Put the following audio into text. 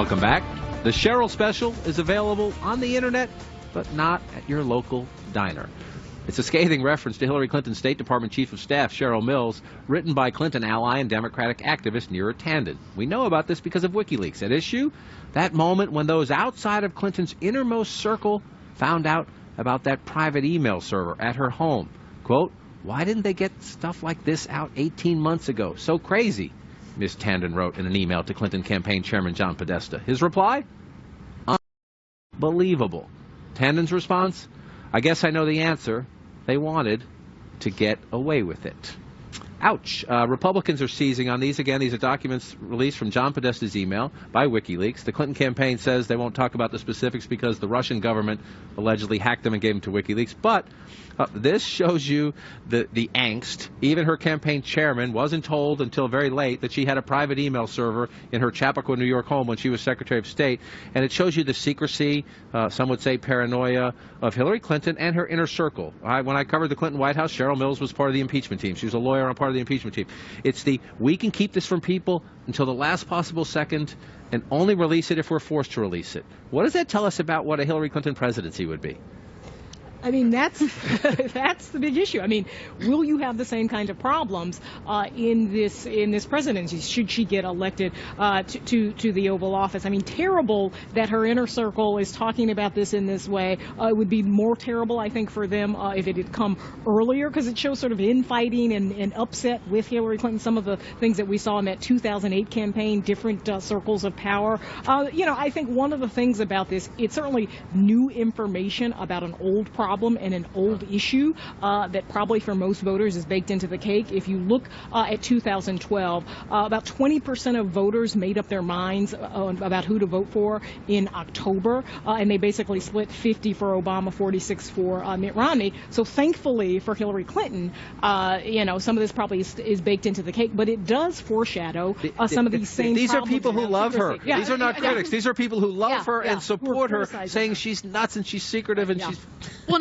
Welcome back. The Cheryl Special is available on the internet, but not at your local diner. It's a scathing reference to Hillary Clinton's State Department Chief of Staff, Cheryl Mills, written by Clinton ally and Democratic activist Neera Tanden. We know about this because of WikiLeaks. At issue, that moment when those outside of Clinton's innermost circle found out about that private email server at her home. Quote, "Why didn't they get stuff like this out 18 months ago? So crazy," Ms. Tanden wrote in an email to Clinton campaign chairman John Podesta. His reply? Unbelievable. Tanden's response? "I guess I know the answer. They wanted to get away with it." Ouch. Republicans are seizing on these. Again, these are documents released from John Podesta's email by WikiLeaks. The Clinton campaign says they won't talk about the specifics because the Russian government allegedly hacked them and gave them to WikiLeaks. But this shows you the angst. Even her campaign chairman wasn't told until very late that she had a private email server in her Chappaqua, New York home when she was Secretary of State. And it shows you the secrecy, some would say paranoia, of Hillary Clinton and her inner circle. When I covered the Clinton White House, Cheryl Mills was part of the impeachment team. She was a lawyer on part of the impeachment team. It's we can keep this from people until the last possible second and only release it if we're forced to release it. What does that tell us about what a Hillary Clinton presidency would be? I mean, that's the big issue. I mean, will you have the same kind of problems in this presidency? Should she get elected to the Oval Office? I mean, terrible that her inner circle is talking about this in this way. It would be more terrible, I think, for them if it had come earlier, because it shows sort of infighting and upset with Hillary Clinton. Some of the things that we saw in that 2008 campaign, different circles of power. I think one of the things about this, it's certainly new information about an old problem and an old issue that probably for most voters is baked into the cake. If you look at 2012, about 20% of voters made up their minds about who to vote for in October, and they basically split 50 for Obama, 46 for Mitt Romney. So thankfully for Hillary Clinton, some of this probably is baked into the cake, but it does foreshadow some of these same These are people who love her. Yeah, these are not critics. These are people who love her and support her, criticize saying she's nuts and she's secretive and she's... Well,